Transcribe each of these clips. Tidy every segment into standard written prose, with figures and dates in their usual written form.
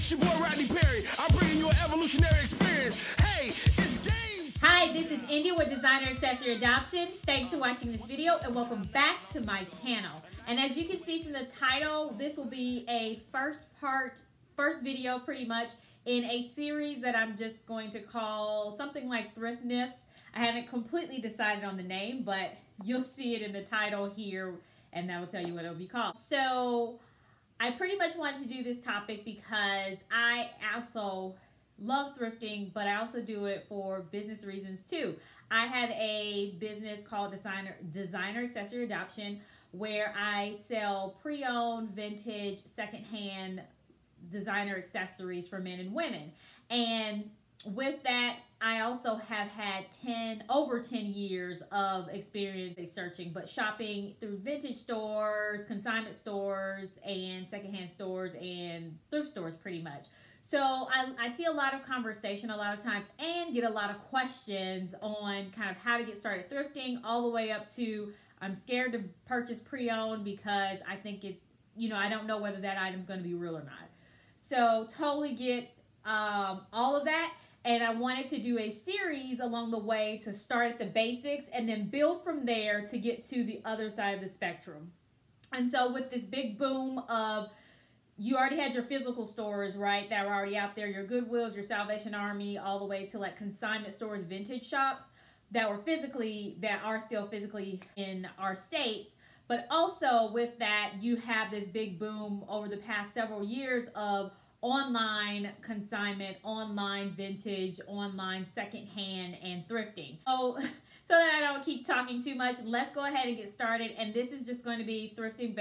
It's your boy Rodney Perry. I'm bringing you an evolutionary experience. Hey, it's game. Hi, this is India with Designer Accessory Adoption. Thanks for watching this video and welcome back to my channel. And as you can see from the title, this will be a first video pretty much in a series that I'm just going to call something like Thrift Myths. I haven't completely decided on the name, but you'll see it in the title here and that will tell you what it'll be called. So I pretty much wanted to do this topic because I also love thrifting, but I also do it for business reasons too. I have a business called Designer Accessory Adoption where I sell pre-owned, vintage, secondhand designer accessories for men and women. And with that, I also have had over 10 years of experience searching, but shopping through vintage stores, consignment stores, and secondhand stores, and thrift stores pretty much. So I see a lot of conversation a lot of times and get a lot of questions on kind of how to get started thrifting, all the way up to I'm scared to purchase pre-owned because I think I don't know whether that item's going to be real or not. So totally get all of that. And I wanted to do a series along the way to start at the basics and then build from there to get to the other side of the spectrum. And so with this big boom of, you already had your physical stores, right, that were already out there, your Goodwills, your Salvation Army, all the way to like consignment stores, vintage shops that are still physically in our states. But also with that, you have this big boom over the past several years of online consignment, online vintage, online secondhand, and thrifting. So that I don't keep talking too much, let's go ahead and get started. And this is just going to be thrifting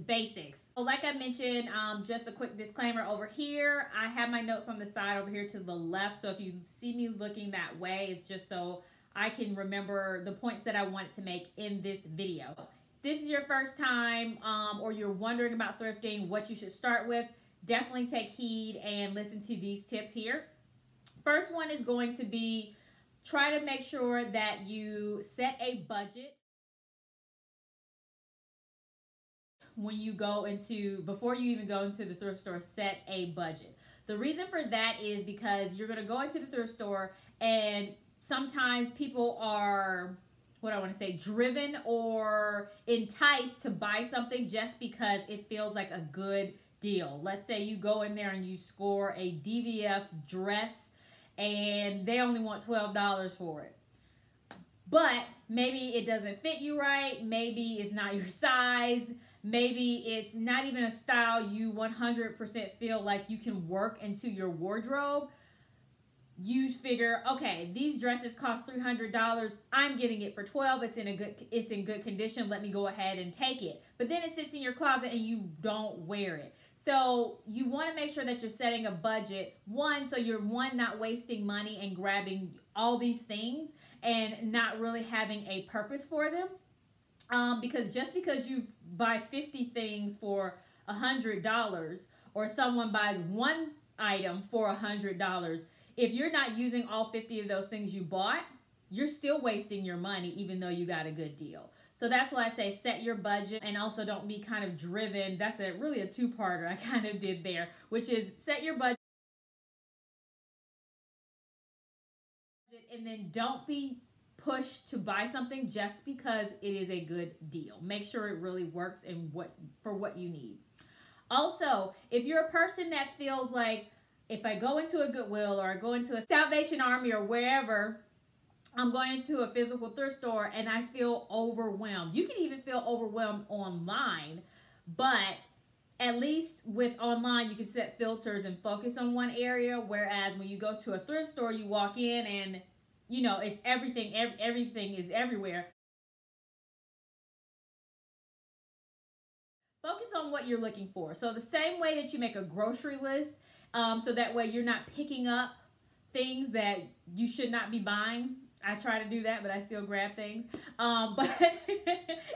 basics. So like I mentioned, just a quick disclaimer over here, I have my notes on the side over here to the left. So if you see me looking that way, it's just so I can remember the points that I wanted to make in this video. This is your first time or you're wondering about thrifting, what you should start with, definitely take heed and listen to these tips here. First one is going to be, try to make sure that you set a budget when you go into, before you even go into the thrift store, set a budget. The reason for that is because you're going to go into the thrift store and sometimes people are, driven or enticed to buy something just because it feels like a good deal. Let's say you go in there and you score a DVF dress and they only want $12 for it. But maybe it doesn't fit you right. Maybe it's not your size. Maybe it's not even a style you 100% feel like you can work into your wardrobe. You figure, okay, these dresses cost $300. I'm getting it for $12. It's in good condition. Let me go ahead and take it. But then it sits in your closet and you don't wear it. So you want to make sure that you're setting a budget. So you're not wasting money and grabbing all these things and not really having a purpose for them. Because just because you buy 50 things for $100 or someone buys one item for $100, if you're not using all 50 of those things you bought, you're still wasting your money even though you got a good deal. So that's why I say set your budget, and also don't be kind of driven. That's really a two-parter I kind of did there, which is set your budget and then don't be pushed to buy something just because it is a good deal. Make sure it really works and for what you need. Also, if you're a person that feels like, if I go into a Goodwill or I go into a Salvation Army or wherever, I'm going into a physical thrift store and I feel overwhelmed. You can even feel overwhelmed online, but at least with online, you can set filters and focus on one area. Whereas when you go to a thrift store, you walk in and, it's everything. Everything is everywhere. Focus on what you're looking for. So the same way that you make a grocery list, so that way you're not picking up things that you should not be buying. I try to do that, but I still grab things. But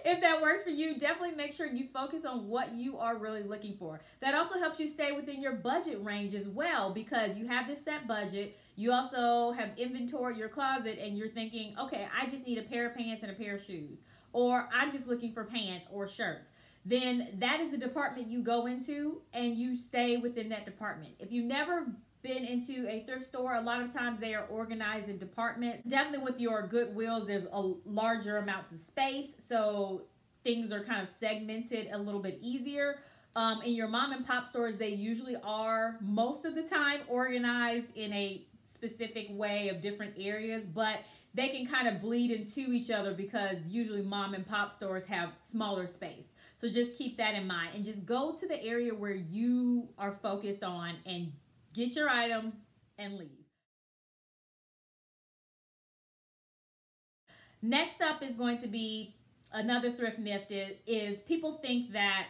if that works for you, definitely make sure you focus on what you are really looking for. That also helps you stay within your budget range as well, because you have this set budget. You also have inventory your closet and you're thinking, okay, I just need a pair of pants and a pair of shoes. Or I'm just looking for pants or shirts. then that is the department you go into and you stay within that department. If you've never been into a thrift store, a lot of times they are organized in departments. Definitely with your Goodwills, there's a larger amounts of space, so things are kind of segmented a little bit easier. In your mom and pop stores, they usually are most of the time organized in a specific way of different areas, but they can kind of bleed into each other because usually mom and pop stores have smaller space. So just keep that in mind and just go to the area where you are focused on and get your item and leave. Next up is going to be another thrift myth is people think that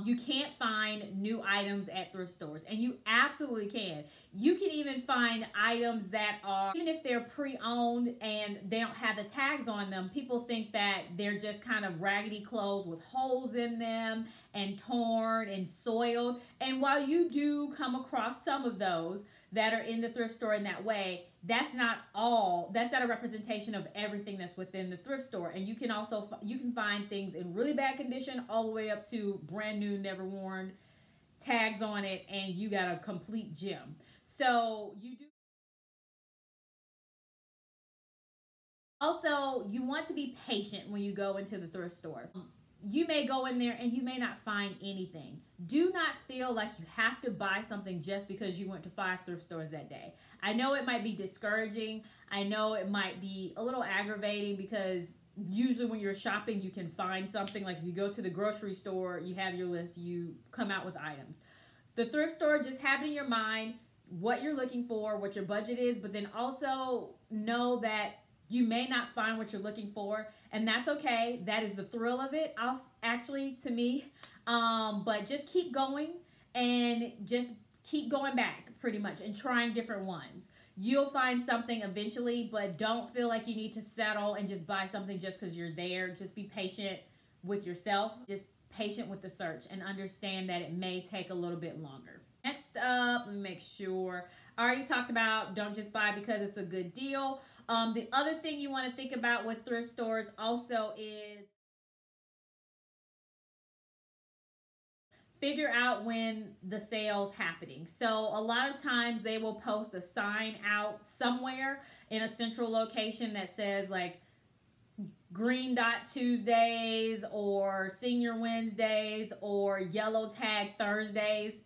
you can't find new items at thrift stores, and you absolutely can. You can even find items that are, even if they're pre-owned and they don't have the tags on them, people think that they're just kind of raggedy clothes with holes in them and torn and soiled. And while you do come across some of those that are in the thrift store in that way, that's not a representation of everything that's within the thrift store. And you can also find things in really bad condition all the way up to brand new, never worn, tags on it, and you got a complete gem. So you do. Also, you want to be patient when you go into the thrift store. You may go in there and you may not find anything. Do not feel like you have to buy something just because you went to 5 thrift stores that day. I know it might be discouraging. I know it might be a little aggravating because usually when you're shopping, you can find something. Like if you go to the grocery store, you have your list, you come out with items. The thrift store, just have it in your mind what you're looking for, what your budget is, but then also know that you may not find what you're looking for, and that's okay. That is the thrill of it, actually, to me. But just keep going and just keep going back, pretty much, and trying different ones. You'll find something eventually, but don't feel like you need to settle and just buy something just because you're there. Just be patient with yourself. Just patient with the search and understand that it may take a little bit longer. Next up, let me make sure. I already talked about don't just buy because it's a good deal. The other thing you want to think about with thrift stores also is figure out when the sale's happening. So a lot of times they will post a sign out somewhere in a central location that says like Green Dot Tuesdays or Senior Wednesdays or Yellow Tag Thursdays.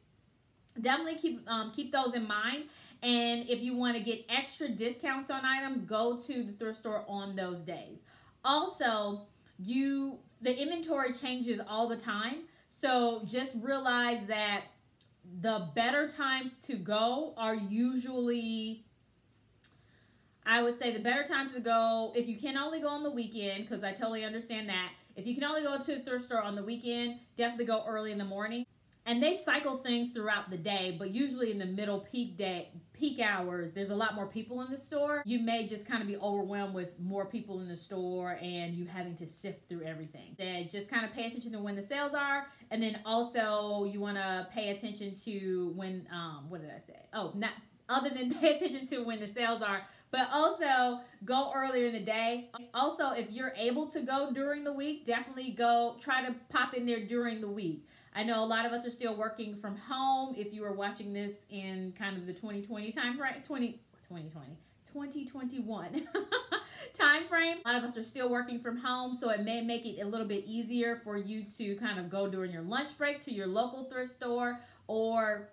Definitely keep those in mind. And if you want to get extra discounts on items, go to the thrift store on those days. Also, the inventory changes all the time. So just realize that the better times to go are usually, I would say the better times to go, if you can only go on the weekend, because I totally understand that. If you can only go to the thrift store on the weekend, definitely go early in the morning. And they cycle things throughout the day, but usually in the middle peak hours, there's a lot more people in the store. You may just kind of be overwhelmed with more people in the store and you having to sift through everything. Then just kind of pay attention to when the sales are, and then also you want to pay attention to when, what did I say? Oh, not other than pay attention to when the sales are, but also go earlier in the day. Also, if you're able to go during the week, definitely go try to pop in there during the week. I know a lot of us are still working from home. If you are watching this in kind of the 2020 time frame, 2021 time frame, a lot of us are still working from home, so it may make it a little bit easier for you to kind of go during your lunch break to your local thrift store, or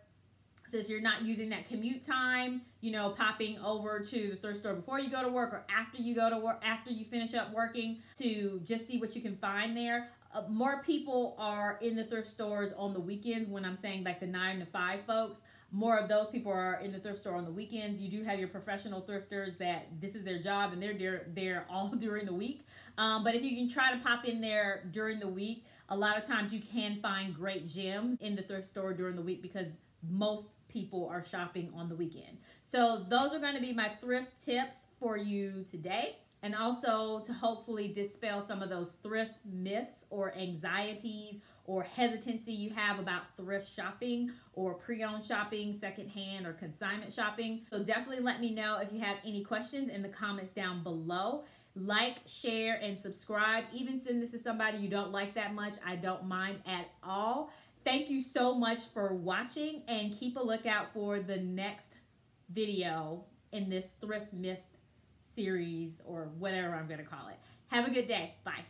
since you're not using that commute time, you know, popping over to the thrift store before you go to work or after you go to work, after you finish up working, to just see what you can find there. More people are in the thrift stores on the weekends. When I'm saying like the 9 to 5 folks, more of those people are in the thrift store on the weekends. You do have your professional thrifters that this is their job and they're there all during the week. But if you can try to pop in there during the week, a lot of times you can find great gems in the thrift store during the week because most people are shopping on the weekend. So those are going to be my thrift tips for you today. And also to hopefully dispel some of those thrift myths or anxieties or hesitancy you have about thrift shopping or pre-owned shopping, secondhand or consignment shopping. So definitely let me know if you have any questions in the comments down below. like, share, and subscribe. Even send this to somebody you don't like that much. I don't mind at all. Thank you so much for watching, and keep a lookout for the next video in this Thrift Myth series, or whatever I'm going to call it. Have a good day. Bye.